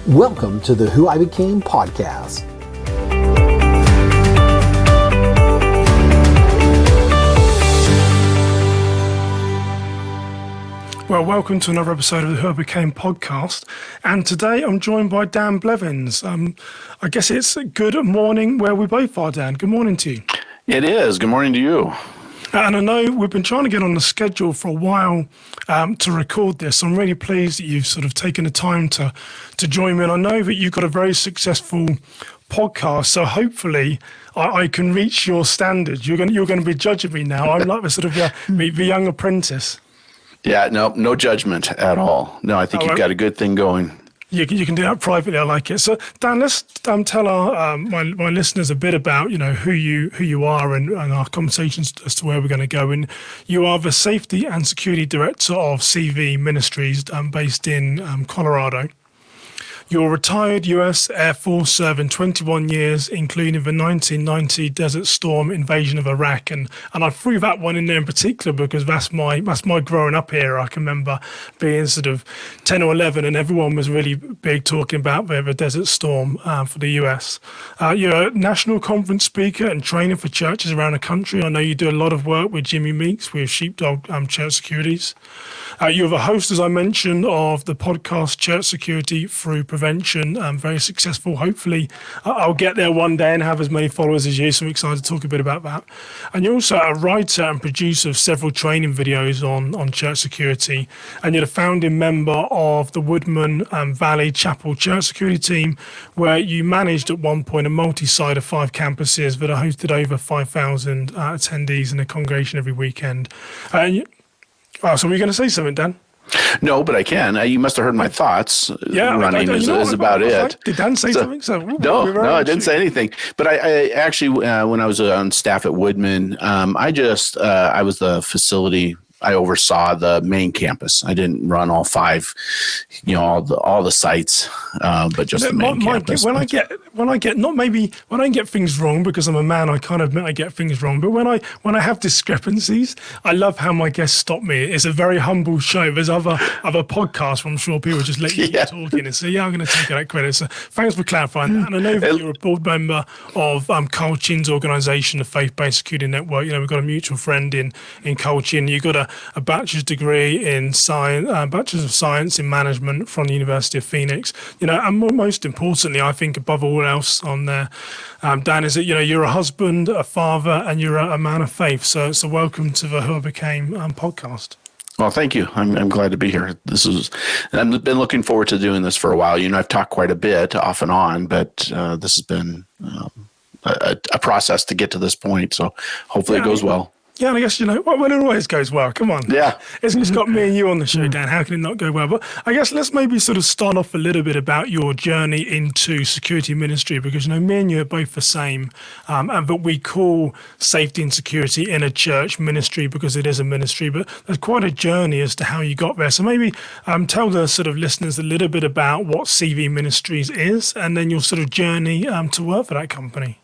Welcome to the Who I Became podcast. Well, welcome to another episode of the Who I Became podcast. And today I'm joined by Dan Blevins. I guess it's a good morning where we both are, Dan. Good morning to you. It is. Good morning to you. And I know we've been trying to get on the schedule for a while to record this. I'm really pleased that you've sort of taken the time to join me. And I know that you've got a very successful podcast, so hopefully I can reach your standards. You're going to be judging me now. I'm like the sort of the young apprentice. Yeah, no judgment at all. No, I think you've got a good thing going. You can do that privately. I like it. So, Dan, let's tell our my listeners a bit about who you are and our conversations as to where we're going to go. And you are the Safety and Security Director of CV Ministries, based in Colorado. You're a retired US Air Force, serving 21 years, including the 1990 Desert Storm invasion of Iraq. And I threw that one in there in particular because that's my growing up era. I can remember being sort of 10 or 11 and everyone was really big talking about the Desert Storm for the US. You're a national conference speaker and trainer for churches around the country. I know you do a lot of work with Jimmy Meeks with Sheepdog Church Securities. You're the host, as I mentioned, of the podcast Church Security Through Prevention. Very successful. Hopefully, I'll get there one day and have as many followers as you. So I'm excited to talk a bit about that. And you're also a writer and producer of several training videos on church security. And you're the founding member of the Woodman Valley Chapel Church Security Team, where you managed at one point a multi-site of 5 campuses that are hosted over 5,000 attendees in a congregation every weekend. So were you going to say something, Dan? No, but I can. You must have heard my thoughts. Yeah, running is about it. Did Dan say something? No, I didn't say anything. But I actually, when I was on staff at Woodman, I was the facility. I oversaw the main campus. I didn't run all 5, all the sites, but just the main campus. When I get things wrong, because I'm a man, I can't admit I get things wrong. But when I have discrepancies, I love how my guests stop me. It's a very humble show. There's other podcasts where I'm sure people just let you keep talking and say, I'm going to take that credit. So thanks for clarifying that. And I know that you're a board member of Carl Chin's organization, the Faith-Based Security Network. We've got a mutual friend in Carl Chin. You've got a bachelor's degree in science, bachelor's of science in management from the University of Phoenix. And most importantly, I think above all else on there, Dan, is that you're a husband, a father, and you're a man of faith. So welcome to the Who I Became podcast. Well, thank you. I'm glad to be here. I've been looking forward to doing this for a while. I've talked quite a bit off and on, but this has been a process to get to this point. So hopefully it goes well. Yeah, and I guess, when it always goes well, come on. Yeah. It's got me and you on the show, Dan. How can it not go well? But I guess let's maybe sort of start off a little bit about your journey into security ministry, because, me and you are both the same, but we call safety and security in a church ministry because it is a ministry, but there's quite a journey as to how you got there. So maybe tell the sort of listeners a little bit about what CV Ministries is and then your sort of journey to work for that company.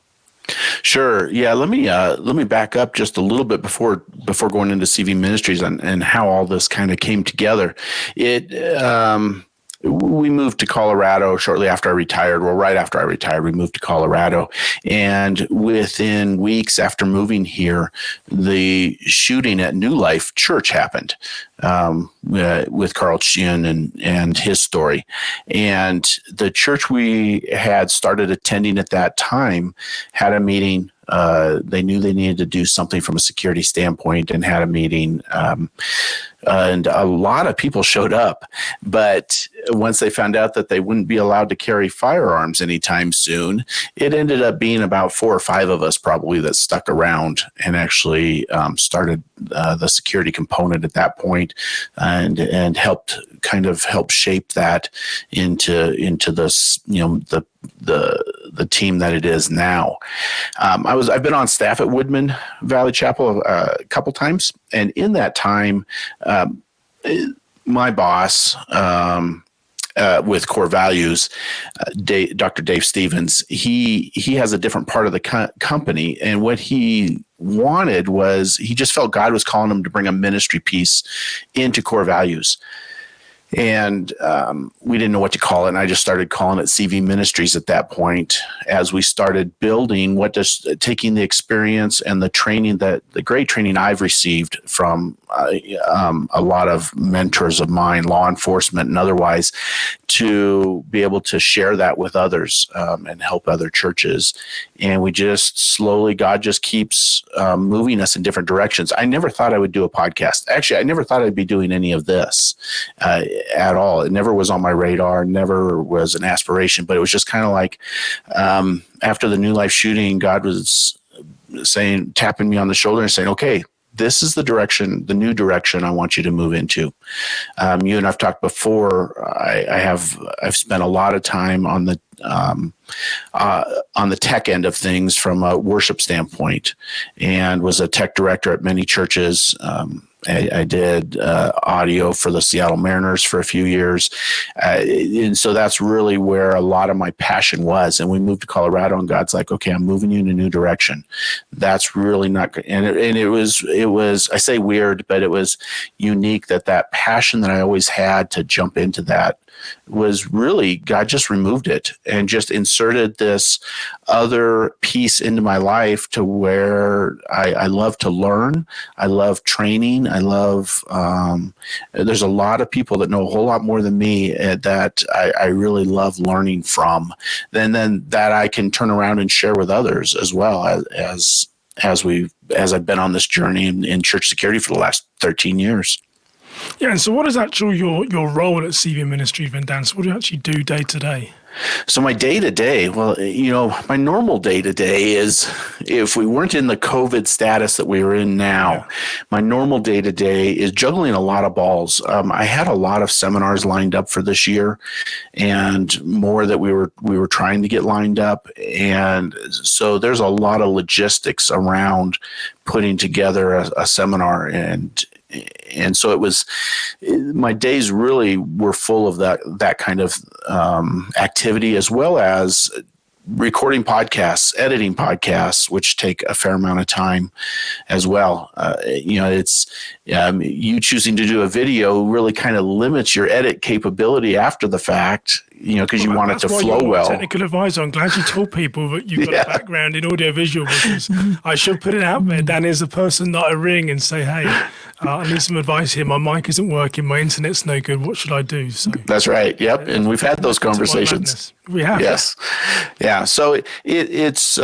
Sure. Yeah. Let me back up just a little bit before going into CV Ministries and how all this kind of came together. We moved to Colorado shortly after I retired. Well, right after I retired, we moved to Colorado. And within weeks after moving here, the shooting at New Life Church happened with Carl Chin and his story. And the church we had started attending at that time had a meeting. They knew they needed to do something from a security standpoint and had a meeting. And a lot of people showed up, but once they found out that they wouldn't be allowed to carry firearms anytime soon, it ended up being about 4 or 5 of us probably that stuck around and actually started the security component at that point, and helped shape that into this, the team that it is now. I've been on staff at Woodman Valley Chapel a couple times, and in that time, my boss with Core Values, Dr. Dave Stevens, he has a different part of the company, and what he wanted was he just felt God was calling him to bring a ministry piece into Core Values. And we didn't know what to call it. And I just started calling it CV Ministries at that point, as we started building taking the experience and the training, the great training I've received from a lot of mentors of mine, law enforcement and otherwise, to be able to share that with others and help other churches. And we just slowly, God just keeps moving us in different directions. I never thought I would do a podcast. Actually, I never thought I'd be doing any of this at all. It never was on my radar, never was an aspiration, but it was just kind of like after the New Life shooting, God was tapping me on the shoulder and saying, okay, this is the new direction I want you to move into. You and I've talked before. I've spent a lot of time on the tech end of things from a worship standpoint, and was a tech director at many churches. I did audio for the Seattle Mariners for a few years. And so that's really where a lot of my passion was. And we moved to Colorado, and God's like, okay, I'm moving you in a new direction. That's really not good. And it was, I say weird, but it was unique that passion that I always had to jump into that was really, God just removed it and just inserted this other piece into my life to where I love to learn. I love training. I love, there's a lot of people that know a whole lot more than me that I really love learning from. Then that I can turn around and share with others as well as I've been on this journey in church security for the last 13 years. Yeah, and so what is actually your role at CV Ministries, then, Dan? So what do you actually do day to day? So my day-to-day, my normal day-to-day is, if we weren't in the COVID status that we are in now, my normal day-to-day is juggling a lot of balls. I had a lot of seminars lined up for this year, and more that we were trying to get lined up. And so there's a lot of logistics around putting together a seminar, and so it was, my days really were full of that kind of activity, as well as recording podcasts, editing podcasts, which take a fair amount of time as well. It's you choosing to do a video really kind of limits your edit capability after the fact, because you want it to flow well. Technical advisor. I'm glad you told people that you've got a background in audio visual, because I should put it out there. Dan is the person that I ring and say, hey, I need some advice here. My mic isn't working. My internet's no good. What should I do? So that's right. Yep. And we've had those conversations. We have. Yes. Yeah. So it's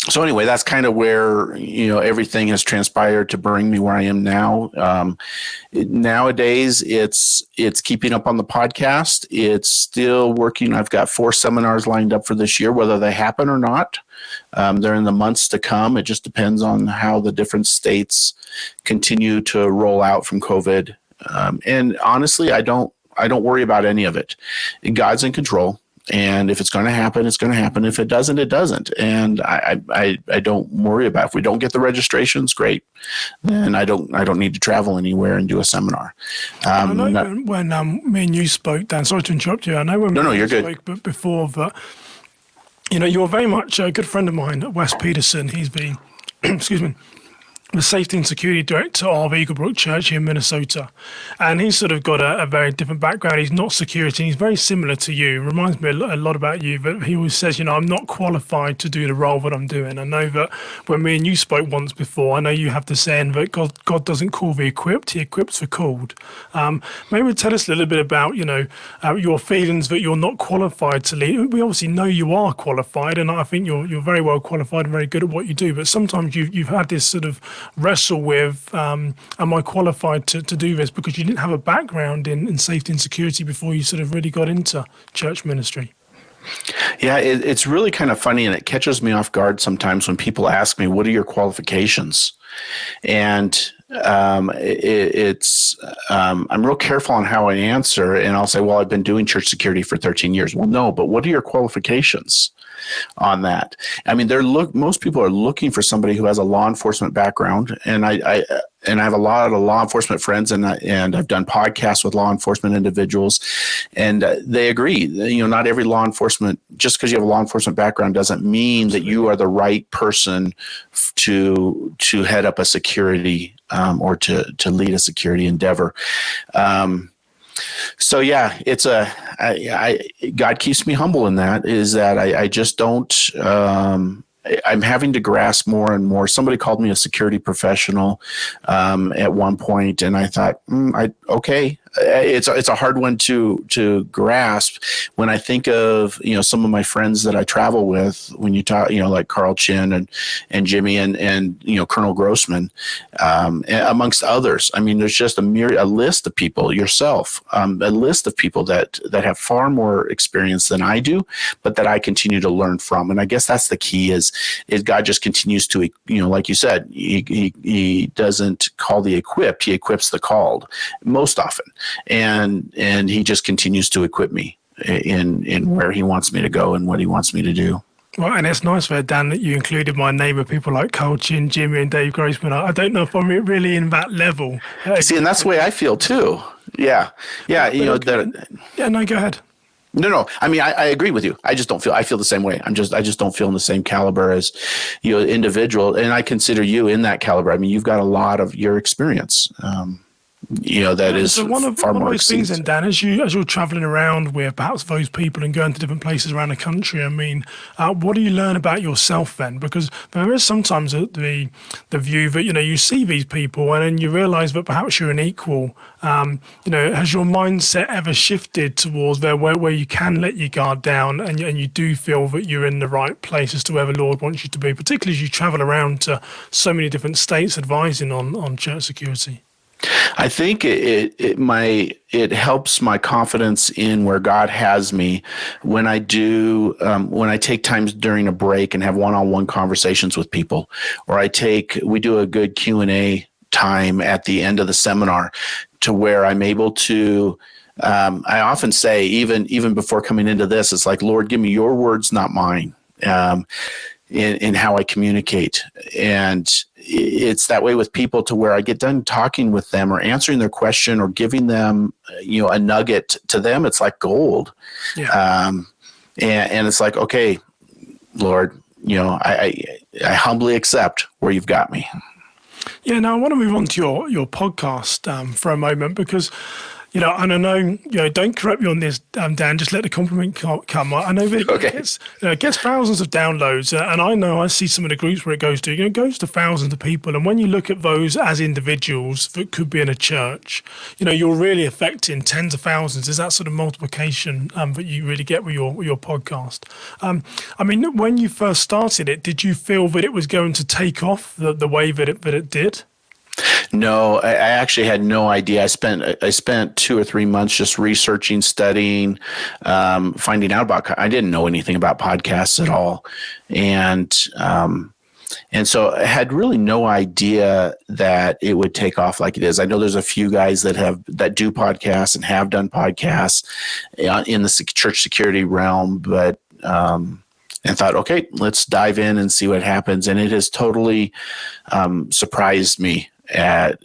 so anyway, that's kind of where, everything has transpired to bring me where I am now. Nowadays, it's keeping up on the podcast. It's still working. I've got 4 seminars lined up for this year, whether they happen or not. They're in the months to come. It just depends on how the different states continue to roll out from COVID. And honestly, I don't worry about any of it. God's in control. And if it's going to happen, it's going to happen. If it doesn't, it doesn't. And I don't worry about it. If we don't get the registrations, great. Then I don't need to travel anywhere and do a seminar. I know when me and you spoke, Dan, sorry to interrupt you. I know when you're spoke good. Before that, you're very much a good friend of mine, Wes Peterson. He's been, excuse me, the Safety and Security Director of Eagle Brook Church here in Minnesota. And he's sort of got a very different background. He's not security. He's very similar to you. Reminds me a lot about you. But he always says, I'm not qualified to do the role that I'm doing. I know that when me and you spoke once before, I know you have the saying that God doesn't call the equipped, he equips the called. Maybe tell us a little bit about, your feelings that you're not qualified to lead. We obviously know you are qualified, and I think you're very well qualified and very good at what you do. But sometimes you've had this sort of wrestle with, am I qualified to do this, because you didn't have a background in safety and security before you sort of really got into church ministry. Yeah, it's really kind of funny, and it catches me off guard sometimes when people ask me, what are your qualifications? And I'm real careful on how I answer, and I'll say, well, I've been doing church security for 13 years. Well, no, but what are your qualifications on that? I mean, most people are looking for somebody who has a law enforcement background, and I have a lot of law enforcement friends, and I've done podcasts with law enforcement individuals, and they agree. Not every law enforcement, just because you have a law enforcement background, doesn't mean that you are the right person to head up a security or to lead a security endeavor. So yeah, God keeps me humble in that, is that I just don't, I'm having to grasp more and more. Somebody called me a security professional at one point, and I thought, okay. It's a hard one to grasp when I think of, some of my friends that I travel with, when you talk, like Carl Chin and Jimmy and Colonel Grossman, amongst others. I mean, there's just a list of people, yourself, a list of people that have far more experience than I do, but that I continue to learn from. And I guess that's the key is God just continues to, like you said, he doesn't call the equipped, he equips the called most often. And he just continues to equip me in where he wants me to go and what he wants me to do. Well, and it's nice there, Dan, that you included my name of people like Carl Chin, Jimmy, and Dave Grossman. I don't know if I'm really in that level. See, and that's the way I feel too. Yeah. Yeah. No, go ahead. No. I mean, I agree with you. I feel the same way. I just don't feel in the same caliber as, individual. And I consider you in that caliber. I mean, you've got a lot of your experience. That is so one of those things, then, Dan, as you're traveling around with perhaps those people and going to different places around the country, I mean, what do you learn about yourself then? Because there is sometimes the view that, you see these people and then you realize that perhaps you're an equal. Has your mindset ever shifted towards where you can let your guard down and you do feel that you're in the right place as to where the Lord wants you to be, particularly as you travel around to so many different states advising on church security? I think it helps my confidence in where God has me when I take times during a break and have one-on-one conversations with people, or we do a good Q&A time at the end of the seminar, to where I'm able to. I often say, even before coming into this, it's like, Lord, give me your words, not mine. In how I communicate. And it's that way with people, to where I get done talking with them or answering their question or giving them, a nugget to them. It's like gold. Yeah. And it's like, okay, Lord, I humbly accept where you've got me. Yeah. Now I want to move on to your podcast for a moment, because and I know, don't correct me on this, Dan, just let the compliment come. I know that it gets thousands of downloads, and I know I see some of the groups where it goes to, it goes to thousands of people. And when you look at those as individuals that could be in a church, you're really affecting tens of thousands. Is that sort of multiplication that you really get with your podcast? I mean, when you first started it, did you feel that it was going to take off the way that it did? No, I actually had no idea. I spent 2 or 3 months just researching, studying, finding out about. I didn't know anything about podcasts at all, and so I had really no idea that it would take off like it is. I know there's a few guys that do podcasts and have done podcasts in the church security realm, but. And thought, okay, let's dive in and see what happens. And it has totally surprised me at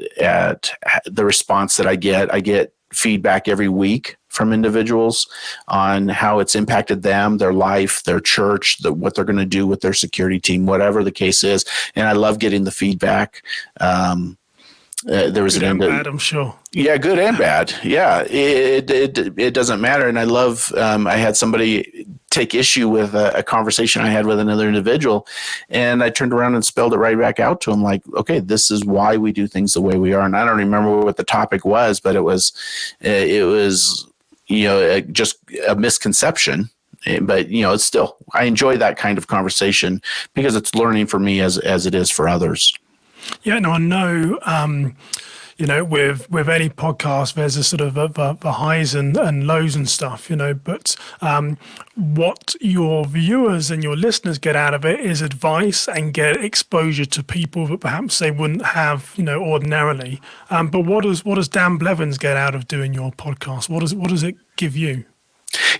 the response that I get. I get feedback every week from individuals on how it's impacted them, their life, their church, what they're going to do with their security team, whatever the case is. And I love getting the feedback. There was good and bad, I'm sure. Yeah, good and bad. Yeah, it doesn't matter. And I love. I had somebody take issue with a conversation I had with another individual, and I turned around and spelled it right back out to him, like, okay, this is why we do things the way we are. And I don't remember what the topic was, but it was just a misconception. But it's still, I enjoy that kind of conversation because it's learning for me as it is for others. Yeah, no, I know, with any podcast, there's a sort of the highs and lows and stuff, but what your viewers and your listeners get out of it is advice and get exposure to people that perhaps they wouldn't have, ordinarily. But what does Dan Blevins get out of doing your podcast? What does it give you?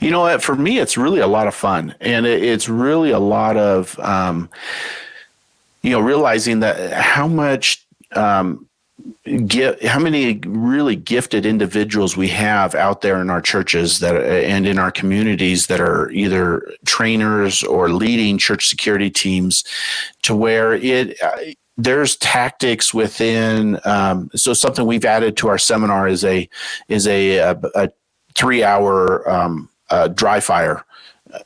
You know what? For me, it's really a lot of fun, and it's really a lot of, realizing that how many really gifted individuals we have out there in our churches and in our communities that are either trainers or leading church security teams, to where there's tactics within. So something we've added to our seminar is a 3-hour dry fire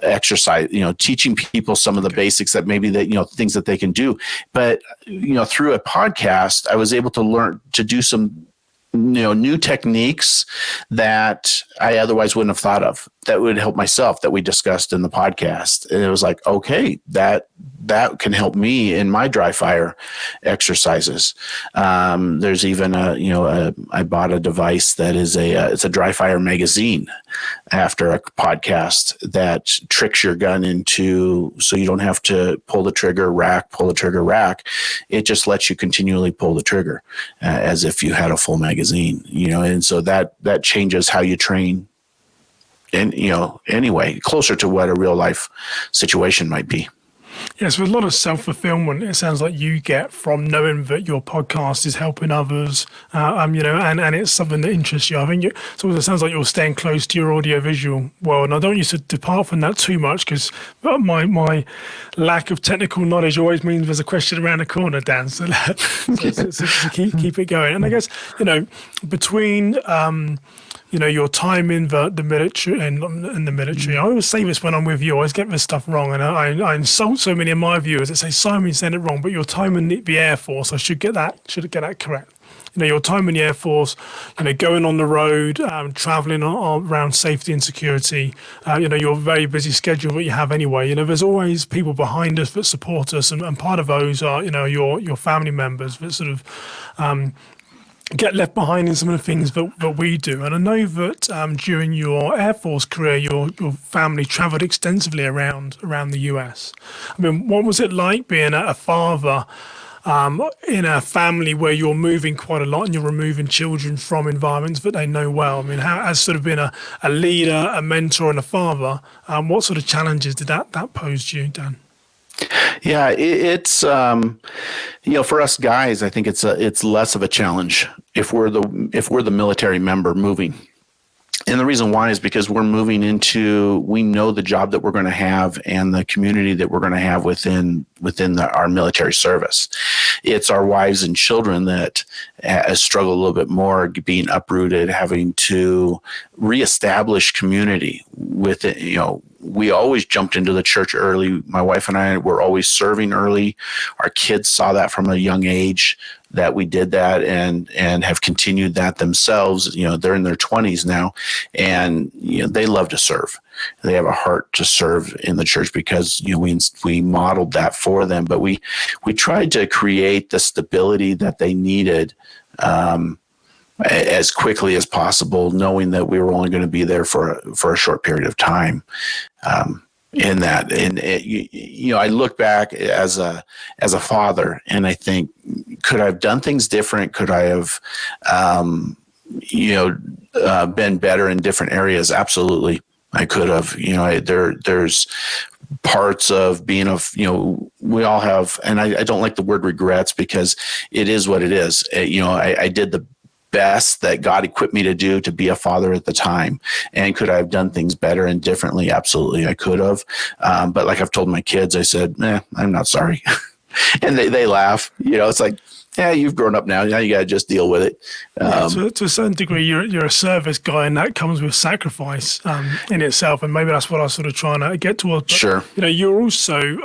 exercise, teaching people some of the basics that maybe things that they can do. But, through a podcast, I was able to learn to do some, new techniques that I otherwise wouldn't have thought of that would help myself, that we discussed in the podcast. And it was like, okay, that can help me in my dry fire exercises. There's even I bought a device that is it's a dry fire magazine after a podcast that tricks your gun into, so you don't have to pull the trigger, rack. It just lets you continually pull the trigger as if you had a full magazine, and so that changes how you train. And, anyway, closer to what a real life situation might be. Yes, with a lot of self-fulfillment, it sounds like you get from knowing that your podcast is helping others, and it's something that interests you. I think it sounds like you're staying close to your audiovisual world. And I don't used to depart from that too much because my lack of technical knowledge always means there's a question around the corner, Dan. So keep it going. And I guess, between... your time in the military and in the military. I always say this when I'm with you. I always get this stuff wrong, and I insult so many of my viewers that say Simon said it wrong. But your time in the Air Force, I should get that correct. Your time in the Air Force, going on the road, traveling around safety and security. Your very busy schedule that you have anyway. There's always people behind us that support us, and part of those are your family members that sort of. Get left behind in some of the things that we do. And I know that during your Air Force career, your family traveled extensively around the US. I mean, what was it like being a father in a family where you're moving quite a lot and you're removing children from environments that they know well? I mean, how, as sort of being a leader, a mentor, and a father, what sort of challenges did that pose to you, Dan? Yeah, it's for us guys, I think it's less of a challenge if we're the military member moving. And the reason why is because we know the job that we're going to have and the community that we're going to have within our military service. It's our wives and children that struggle a little bit more, being uprooted, having to reestablish community with it. We always jumped into the church early. My wife and I were always serving early. Our kids saw that from a young age that we did that and have continued that themselves. They're in their 20s now, and they love to serve. They have a heart to serve in the church because we modeled that for them. But we tried to create the stability that they needed as quickly as possible, knowing that we were only going to be there for a short period of time. In that, and I look back as a father, and I think, could I have done things different? Could I have, been better in different areas? Absolutely, I could have. There's parts of being we all have, and I don't like the word regrets because it is what it is. I did the best that God equipped me to do to be a father at the time. And could I have done things better and differently? Absolutely, I could have. But like I've told my kids, I said, I'm not sorry. And they laugh. It's like, you've grown up now. Now you got to just deal with it. To a certain degree, you're a service guy, and that comes with sacrifice in itself. And maybe that's what I was sort of trying to get towards. But, sure. You're also...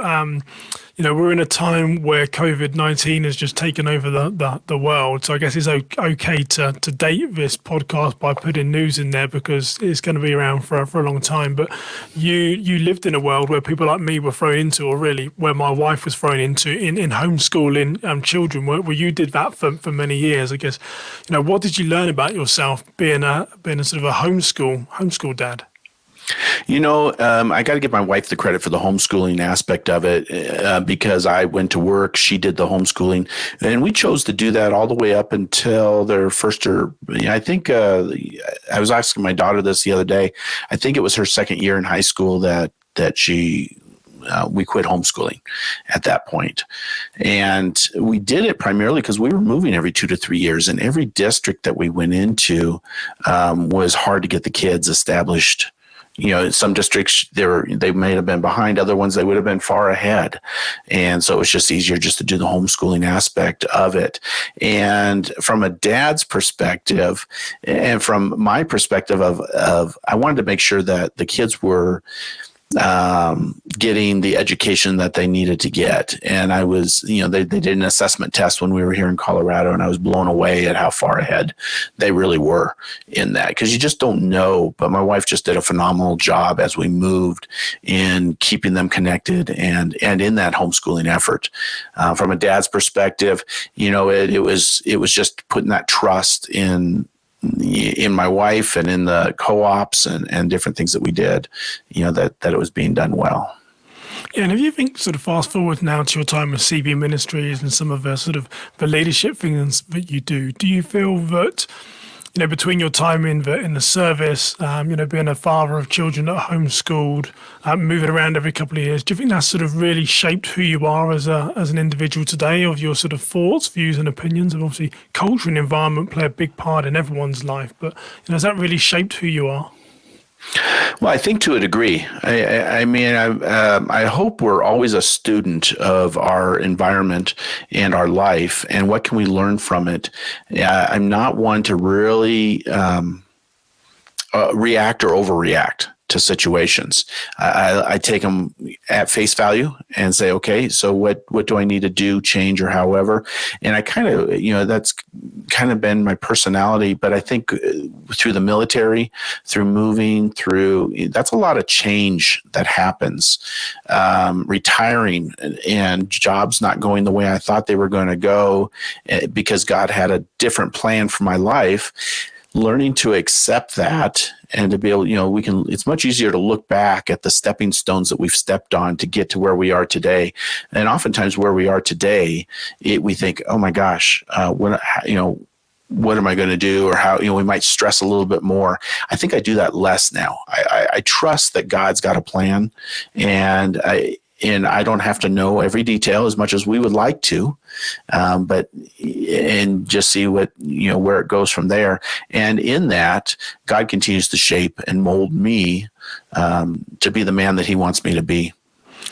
we're in a time where COVID-19 has just taken over the world. So I guess it's okay to date this podcast by putting news in there because it's going to be around for a long time. But you lived in a world where people like me were thrown into, or really where my wife was thrown into, in homeschooling children, where you did that for many years. I guess, what did you learn about yourself being a sort of a homeschool dad? I got to give my wife the credit for the homeschooling aspect of it because I went to work. She did the homeschooling, and we chose to do that all the way up until their first I think I was asking my daughter this the other day. I think it was her second year in high school that we quit homeschooling at that point. And we did it primarily because we were moving every 2 to 3 years, and every district that we went into was hard to get the kids established Some districts they may have been behind, other ones they would have been far ahead. And so it was just easier just to do the homeschooling aspect of it. And from a dad's perspective and from my perspective of I wanted to make sure that the kids were getting the education that they needed to get. And I was, they did an assessment test when we were here in Colorado, and I was blown away at how far ahead they really were in that, because you just don't know. But my wife just did a phenomenal job as we moved in keeping them connected and in that homeschooling effort. From a dad's perspective, it was just putting that trust in my wife and in the co-ops and different things that we did, that it was being done well. Yeah, and if you think sort of fast forward now to your time with CB Ministries and some of the sort of the leadership things that you do you feel that, between your time in the service, being a father of children that are homeschooled, moving around every couple of years, do you think that's sort of really shaped who you are as an individual today, of your sort of thoughts, views and opinions? And obviously culture and environment play a big part in everyone's life, but has that really shaped who you are? Well, I think to a degree. I hope we're always a student of our environment and our life, and what can we learn from it. I'm not one to really react or overreact to situations. I take them at face value and say, okay, so what do I need to do, change, or however? And I kind of, that's kind of been my personality. But I think through the military, through moving, that's a lot of change that happens. Retiring and jobs not going the way I thought they were going to go because God had a different plan for my life. Learning to accept that and to be able, it's much easier to look back at the stepping stones that we've stepped on to get to where we are today. And oftentimes where we are today, we think, oh my gosh, what am I going to do? Or how, we might stress a little bit more. I think I do that less now. I trust that God's got a plan, and I don't have to know every detail as much as we would like to, but just see what, where it goes from there. And in that, God continues to shape and mold me to be the man that He wants me to be.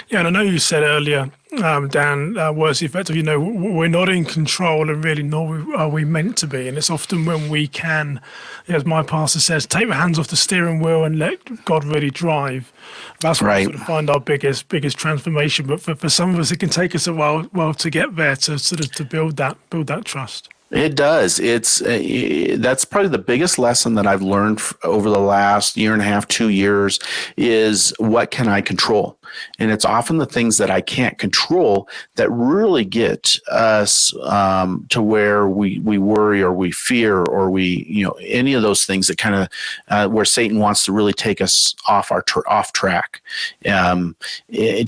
Yeah, and I know you said earlier, Dan, words effective, we're not in control, and really nor are we meant to be. And it's often when we can, as my pastor says, take the hands off the steering wheel and let God really drive. That's where we sort of find our biggest transformation. But for some of us, it can take us a while to get there, to sort of to build that trust. It does. That's probably the biggest lesson that I've learned over the last year and a half, 2 years, is what can I control? And it's often the things that I can't control that really get us to where we worry or we fear or we, any of those things that kind of where Satan wants to really take us off track. To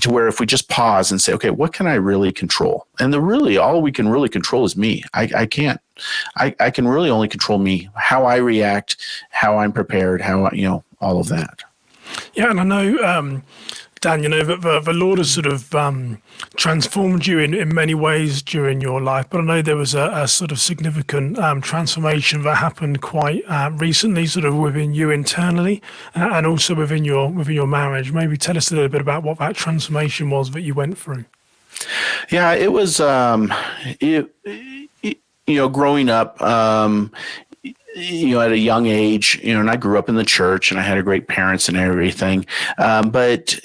where if we just pause and say, okay, what can I really control? And all we can really control is me. I can't. I can really only control me, how I react, how I'm prepared, all of that. Yeah, and I know, Dan, that the Lord has sort of transformed you in many ways during your life, but I know there was a sort of significant transformation that happened quite recently, sort of within you internally, and also within your marriage. Maybe tell us a little bit about what that transformation was that you went through. Yeah, it was, growing up, at a young age, and I grew up in the church and I had great parents and everything. But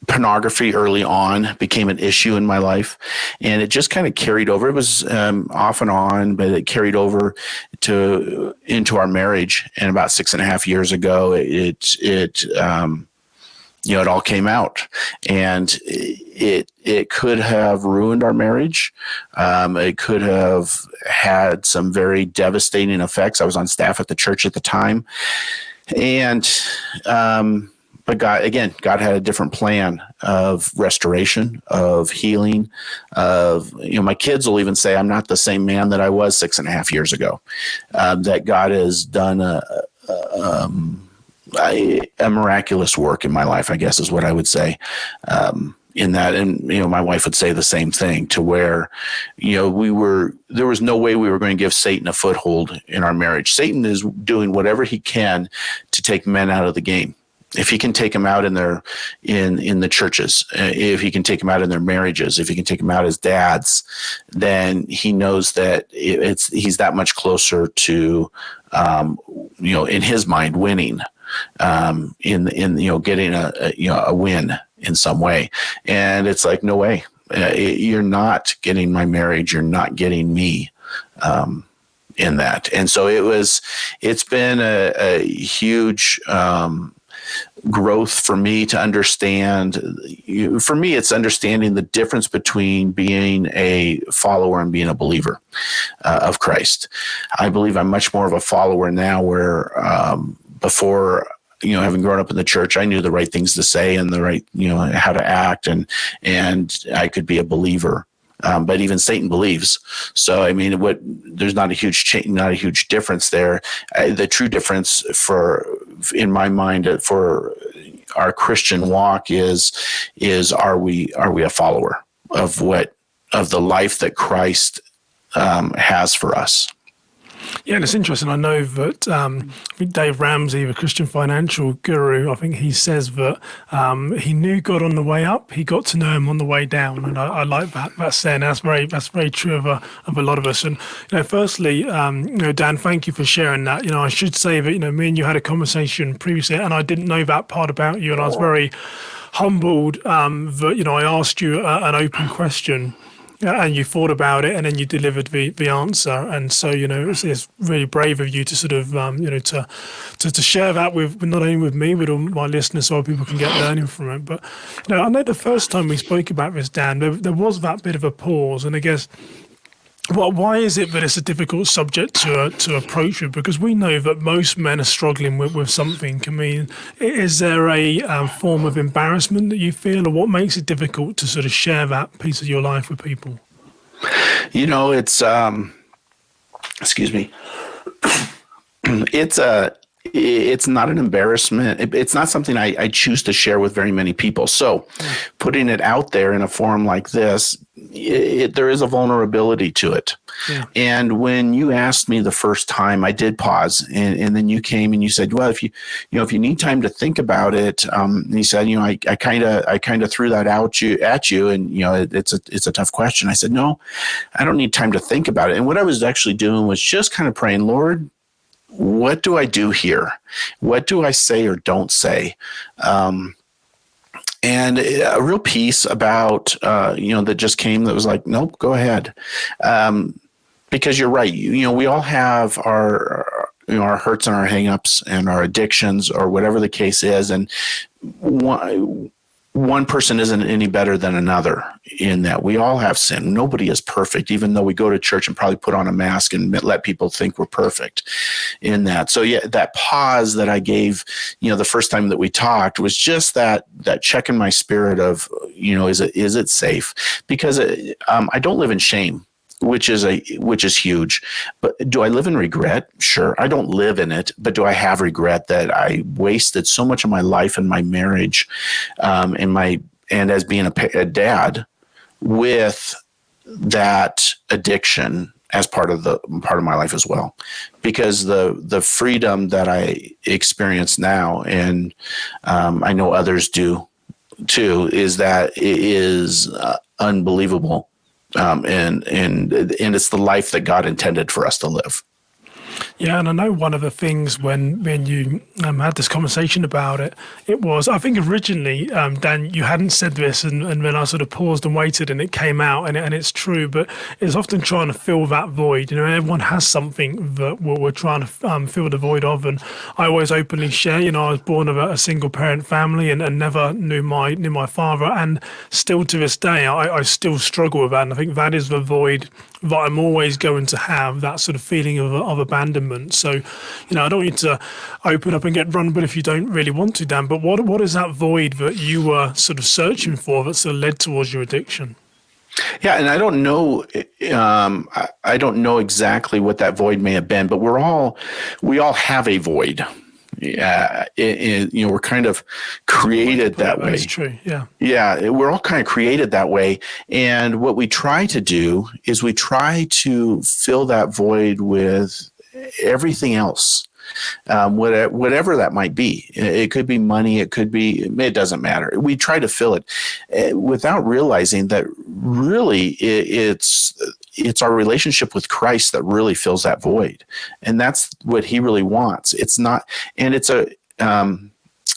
pornography early on became an issue in my life, and it just kind of carried over. It was off and on, but it carried over into our marriage. And about 6.5 years ago, it all came out, and it could have ruined our marriage. It could have had some very devastating effects. I was on staff at the church at the time, and but God had a different plan of restoration, of healing, of, my kids will even say I'm not the same man that I was 6.5 years ago. That God has done a miraculous work in my life, I guess is what I would say. in that. And, my wife would say the same thing, to where, there was no way we were going to give Satan a foothold in our marriage. Satan is doing whatever he can to take men out of the game. If he can take them out in the churches, if he can take them out in their marriages, if he can take them out as dads, then he knows that he's that much closer to, in his mind, winning, in getting a win in some way. And it's like, no way, you're not getting my marriage. You're not getting me. In that. And so it's been a huge, growth for me to understand. For me, it's understanding the difference between being a follower and being a believer of Christ. I believe I'm much more of a follower now, where before, having grown up in the church, I knew the right things to say and the right, how to act, and I could be a believer. But even Satan believes. So, there's not a huge change, not a huge difference there. The true difference in my mind, for our Christian walk is are we a follower of the life that Christ has for us? Yeah, and it's interesting. I know that I think Dave Ramsey, the Christian financial guru, I think he says that he knew God on the way up. He got to know him on the way down, and I like that saying. That's very true of a lot of us. And firstly, Dan, thank you for sharing that. I should say that me and you had a conversation previously, and I didn't know that part about you, and I was very humbled that I asked you an open question. And you thought about it, and then you delivered the answer. And so, it's really brave of you to sort of, to share that with not only with me, but all my listeners, so people can get learning from it. But, I know the first time we spoke about this, Dan, there was that bit of a pause. And I guess, why is it that it's a difficult subject to approach with? Because we know that most men are struggling with something. Is there a form of embarrassment that you feel, or what makes it difficult to sort of share that piece of your life with people? It's excuse me. It's not an embarrassment. It's not something I choose to share with very many people. So putting it out there in a forum like this, there is a vulnerability to it. Yeah. And when you asked me the first time, I did pause, and then you came and you said, well, if you need time to think about it, and you said, I kind of threw that at you, and it's a tough question. I said, no, I don't need time to think about it. And what I was actually doing was just kind of praying, Lord, what do I do here? What do I say or don't say? And a real peace about, that just came that was like, nope, go ahead. Because you're right. We all have our hurts and our hangups and our addictions, or whatever the case is. And one person isn't any better than another in that. We all have sin. Nobody is perfect, even though we go to church and probably put on a mask and let people think we're perfect in that. So yeah, that pause that I gave, the first time that we talked was just that check in my spirit of, is it safe? Because I don't live in shame, which is huge. But do I live in regret? Sure. I don't live in it, but do I have regret that I wasted so much of my life and my marriage, and as being a dad, with that addiction as part of my life as well? Because the freedom that I experience now, and I know others do too, is that it is unbelievable. And it's the life that God intended for us to live. Yeah, and I know one of the things when you had this conversation about it, it was, I think originally, Dan, you hadn't said this, and then I sort of paused and waited, and it came out, and it's true, but it's often trying to fill that void. Everyone has something that we're trying to fill the void of, and I always openly share, I was born of a single parent family and never knew my father, and still to this day, I still struggle with that, and I think that is the void that I'm always going to have, that sort of feeling of abandonment. So, I don't want you to open up and get run, but if you don't really want to, Dan, but what is that void that you were sort of searching for that sort of led towards your addiction? Yeah, and I don't know. I don't know exactly what that void may have been, but we all have a void. We're kind of created that way. That's true. Yeah. Yeah, we're all kind of created that way. And what we try to do is we try to fill that void with everything else. Whatever that might be. It could be money. It doesn't matter. We try to fill it without realizing that really it's our relationship with Christ that really fills that void. And that's what he really wants. It's not, and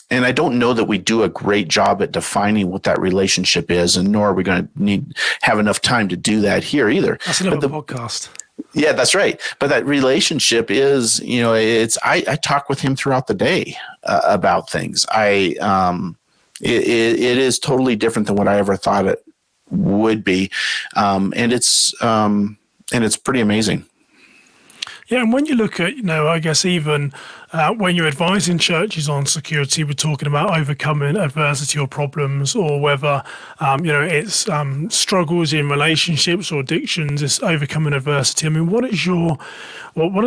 and I don't know that we do a great job at defining what that relationship is, and nor are we going to have enough time to do that here either. That's another podcast. Yeah, that's right. But that relationship is, I talk with him throughout the day about things. It is totally different than what I ever thought it would be. And it's pretty amazing. Yeah, and when you look at, I guess even when you're advising churches on security, we're talking about overcoming adversity or problems, or whether, it's struggles in relationships or addictions, it's overcoming adversity. I mean, what is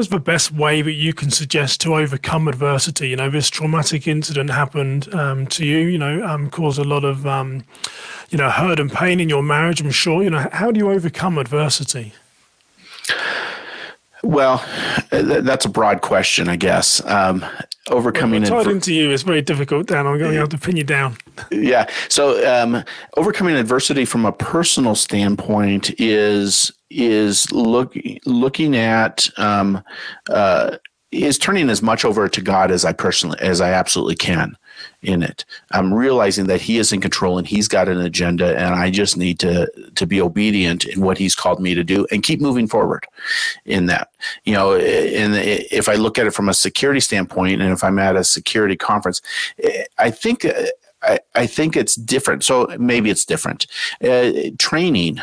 the best way that you can suggest to overcome adversity? This traumatic incident happened to you, caused a lot of, hurt and pain in your marriage, I'm sure. How do you overcome adversity? Well, that's a broad question, I guess. Overcoming tied into you is very difficult, Dan. I'm going to have to pin you down. Yeah. So, overcoming adversity from a personal standpoint is looking at is turning as much over to God as I absolutely can in it. I'm realizing that he is in control and he's got an agenda, and I just need to be obedient in what he's called me to do and keep moving forward in that. And if I look at it from a security standpoint, and if I'm at a security conference, I think it's different. So maybe it's different. Training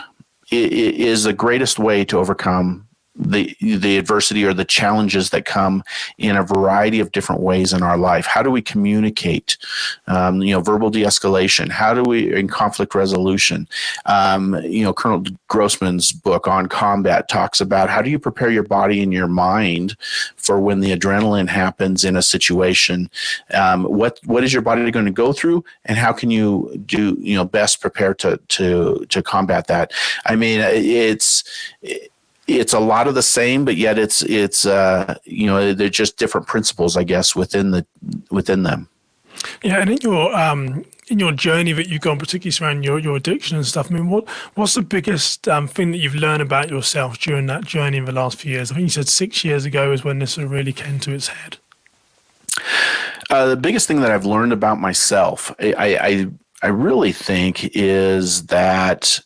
is the greatest way to overcome the adversity or the challenges that come in a variety of different ways in our life. How do we communicate? Verbal de-escalation. How do we in conflict resolution? Colonel Grossman's book on combat talks about how do you prepare your body and your mind for when the adrenaline happens in a situation. What is your body going to go through, and how can you do best prepare to combat that? I mean, it's a lot of the same, but yet it's they're just different principles, I guess, within them. Yeah, and in your journey that you've gone, particularly surrounding your addiction and stuff, I mean, what's the biggest thing that you've learned about yourself during that journey in the last few years? I think you said 6 years ago is when this sort of really came to its head. The biggest thing that I've learned about myself, I really think, is that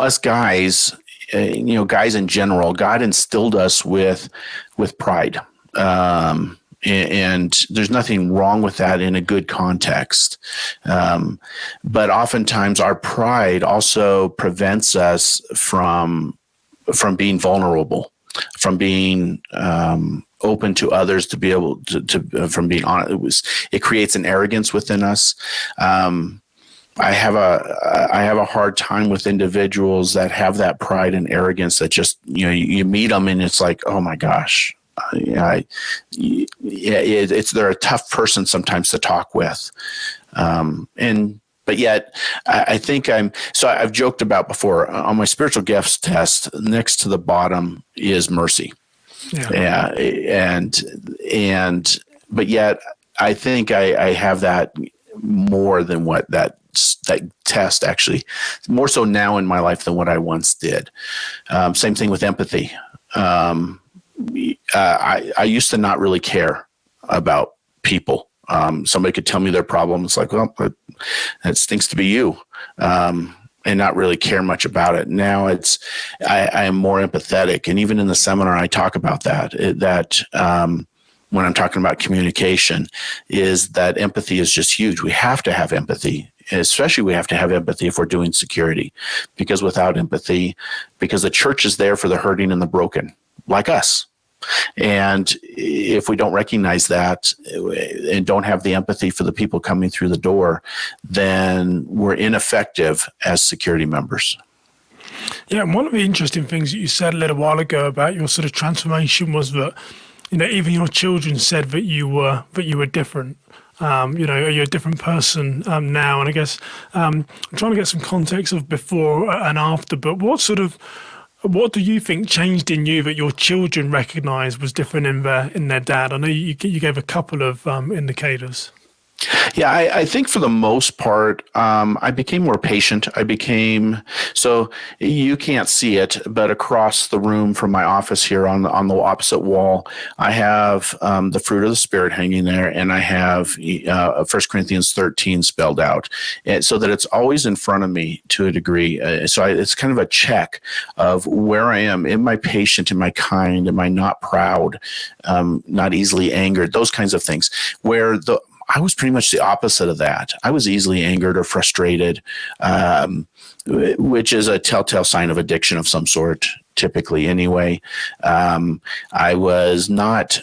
us guys, guys in general, God instilled us with pride. And there's nothing wrong with that in a good context. But oftentimes our pride also prevents us from being vulnerable, from being open to others, to be able to from being honest. It creates an arrogance within us. I have a hard time with individuals that have that pride and arrogance that just, you meet them and it's like, oh my gosh. They're a tough person sometimes to talk with. But yet I think I've joked about before on my spiritual gifts test, next to the bottom is mercy. Yeah. But yet I think I have that more than what that test actually, more so now in my life than what I once did. Same thing with empathy. I used to not really care about people. Somebody could tell me their problem. It's like, well, it stinks to be you. And not really care much about it. Now I am more empathetic. And even in the seminar, I talk about that, when I'm talking about communication, is that empathy is just huge. We have to have empathy. Especially we have to have empathy if we're doing security, because without empathy, because the church is there for the hurting and the broken, like us. And if we don't recognize that and don't have the empathy for the people coming through the door, then we're ineffective as security members. Yeah, and one of the interesting things that you said a little while ago about your sort of transformation was that, even your children said that you were different. You're a different person now, and I guess I'm trying to get some context of before and after. But what do you think changed in you that your children recognised was different in their dad? I know you gave a couple of indicators. Yeah, I think for the most part, I became more patient. So you can't see it, but across the room from my office here on the opposite wall, I have the fruit of the Spirit hanging there, and I have 1 Corinthians 13 spelled out, so that it's always in front of me to a degree. It's kind of a check of where I am. Am I patient? Am I kind? Am I not proud? Not easily angered? Those kinds of things. I was pretty much the opposite of that. I was easily angered or frustrated, which is a telltale sign of addiction of some sort, typically anyway. I was not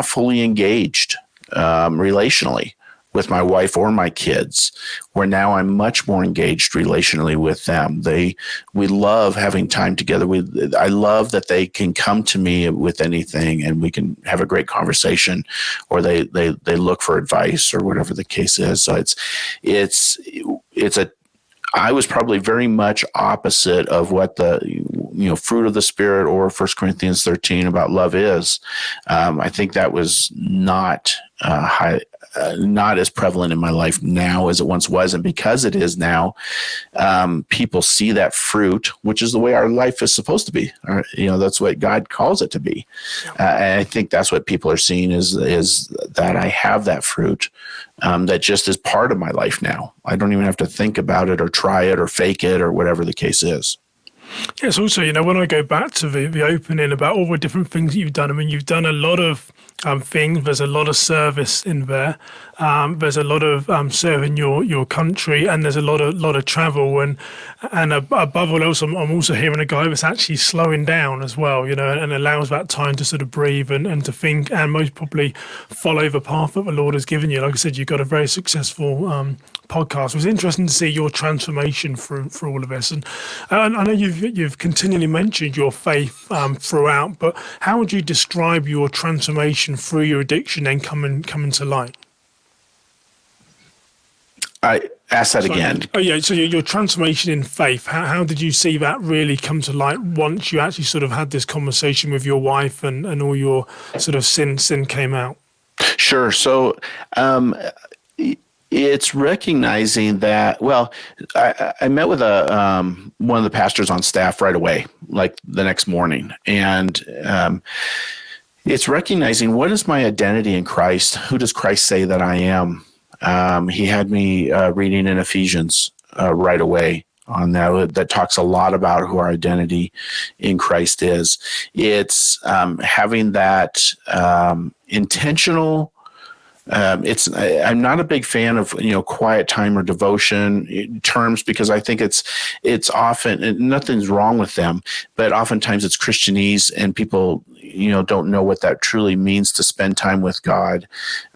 fully engaged relationally with my wife or my kids, where now I'm much more engaged relationally with them. We love having time together. I love that they can come to me with anything and we can have a great conversation, or they look for advice or whatever the case is. So I was probably very much opposite of what the fruit of the Spirit or 1 Corinthians 13 about love is. I think that was not as prevalent in my life now as it once was, and because it is now, people see that fruit, which is the way our life is supposed to be. That's what God calls it to be, and I think that's what people are seeing is that I have that fruit. That just is part of my life now. I don't even have to think about it or try it or fake it or whatever the case is. Yes, also, when I go back to the opening about all the different things that you've done, you've done a lot of things. There's a lot of service in there. There's a lot of serving your country, and there's a lot of travel. And above all else, I'm also hearing a guy that's actually slowing down as well, and allows that time to sort of breathe and to think, and most probably follow the path that the Lord has given you. Like I said, you've got a very successful podcast. It was interesting to see your transformation through all of this, and I know you've continually mentioned your faith throughout. But how would you describe your transformation through your addiction and coming to light? I ask that again. Oh yeah. So your transformation in faith. How did you see that really come to light once you actually sort of had this conversation with your wife and all your sort of sin came out? Sure. So. It's recognizing that. Well, I met with one of the pastors on staff right away, like the next morning, and it's recognizing what is my identity in Christ. Who does Christ say that I am? He had me reading in Ephesians right away on that talks a lot about who our identity in Christ is. It's having that intentional. I'm not a big fan of quiet time or devotion terms, because I think it's often, and nothing's wrong with them, but oftentimes it's Christianese and people don't know what that truly means to spend time with God,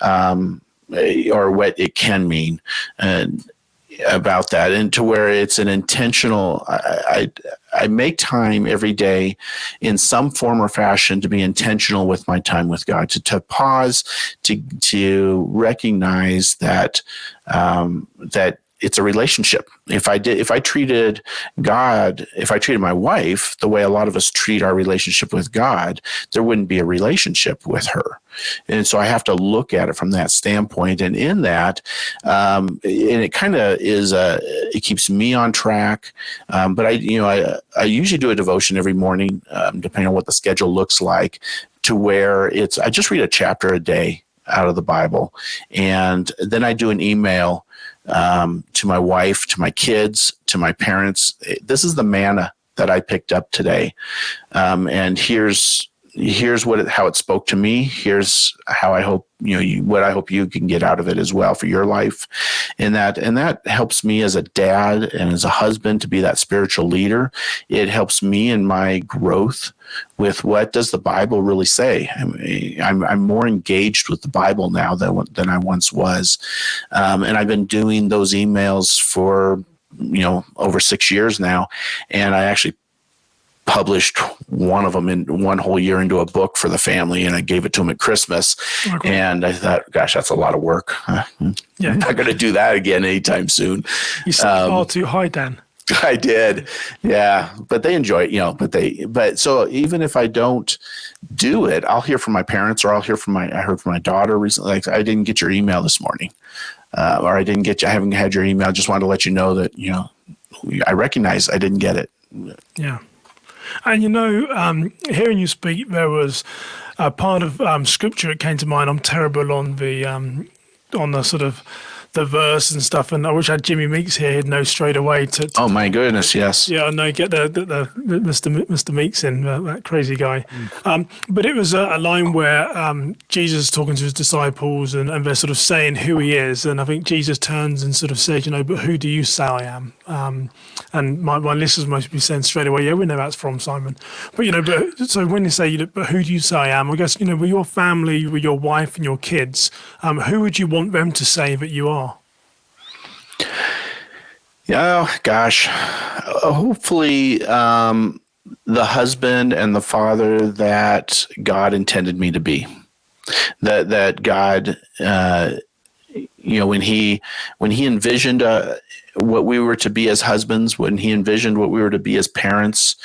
or what it can mean about that, and to where it's an intentional. I make time every day in some form or fashion to be intentional with my time with God, to pause, to recognize that that it's a relationship. If I treated my wife the way a lot of us treat our relationship with God, there wouldn't be a relationship with her. And so I have to look at it from that standpoint. And in that, and it kind of is, it keeps me on track. But I usually do a devotion every morning, depending on what the schedule looks like, to where I just read a chapter a day out of the Bible. And then I do an email to my wife, to my kids, to my parents. This is the manna that I picked up today. And here's how it spoke to me. Here's how I hope, what I hope you can get out of it as well for your life. And that helps me as a dad and as a husband to be that spiritual leader. It helps me in my growth with what does the Bible really say. I'm more engaged with the Bible now than I once was. And I've been doing those emails for over 6 years now. And I actually published one of them in one whole year into a book for the family, and I gave it to them at Christmas. Okay. And I thought, gosh, that's a lot of work. I'm not going to do that again anytime soon. You set the bar too high, Dan. I did. Yeah. But they enjoy it, but so even if I don't do it, I'll hear from my parents, or I heard from my daughter recently, like, I didn't get your email this morning. Or I haven't had your email. I just wanted to let you know that, I recognize I didn't get it. Yeah. And, hearing you speak, there was a part of scripture that came to mind. I'm terrible on the sort of the verse and stuff, and I wish I had Jimmy Meeks here. He'd know straight away. Oh my goodness, yes. Yeah, I know. Get the Mr. Meeks in, that crazy guy. But it was a line where Jesus is talking to his disciples, and they're sort of saying who he is, and I think Jesus turns and sort of says, but who do you say I am? And my listeners must be saying straight away, yeah, we know that's from Simon. But so when you say, but who do you say I am? I guess with your family, with your wife and your kids, who would you want them to say that you are? Yeah, gosh. Hopefully, the husband and the father that God intended me to be. That God, when he envisioned what we were to be as husbands, when he envisioned what we were to be as parents,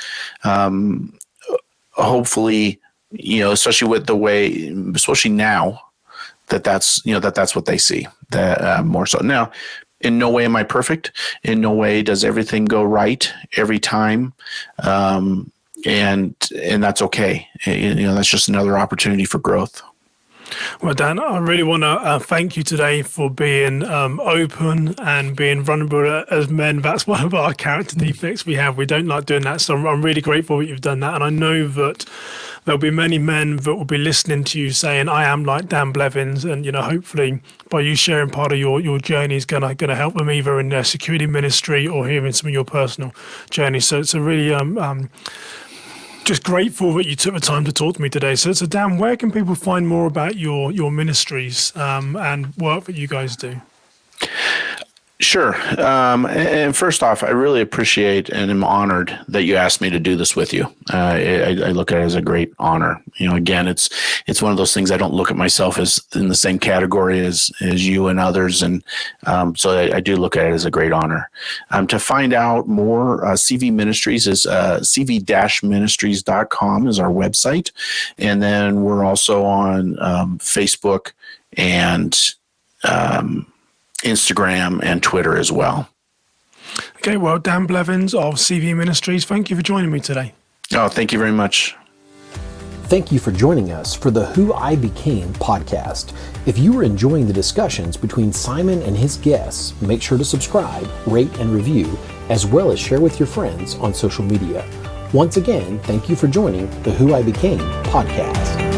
hopefully, especially now, that's what they see. That more so now. In no way am I perfect. In no way does everything go right every time, and that's okay. That's just another opportunity for growth. Well, Dan, I really want to thank you today for being open and being vulnerable as men. That's one of our character defects we have. We don't like doing that. So I'm really grateful that you've done that. And I know that there'll be many men that will be listening to you saying, I am like Dan Blevins. And, hopefully by you sharing part of your journey is going to help them either in their security ministry or hearing some of your personal journey. So it's a really just grateful that you took the time to talk to me today. So Dan, where can people find more about your ministries and work that you guys do? Sure. And first off, I really appreciate and am honored that you asked me to do this with you. I look at it as a great honor. Again, it's one of those things. I don't look at myself as in the same category as you and others. And so I do look at it as a great honor. To find out more, CV Ministries is cv-ministries.com is our website. And then we're also on Facebook and Instagram and Twitter as well. Okay, well, Dan Blevins of CV Ministries, thank you for joining me today. Oh, thank you very much. Thank you for joining us for the Who I Became podcast. If you are enjoying the discussions between Simon and his guests, make sure to subscribe, rate, and review, as well as share with your friends on social media. Once again, thank you for joining the Who I Became podcast.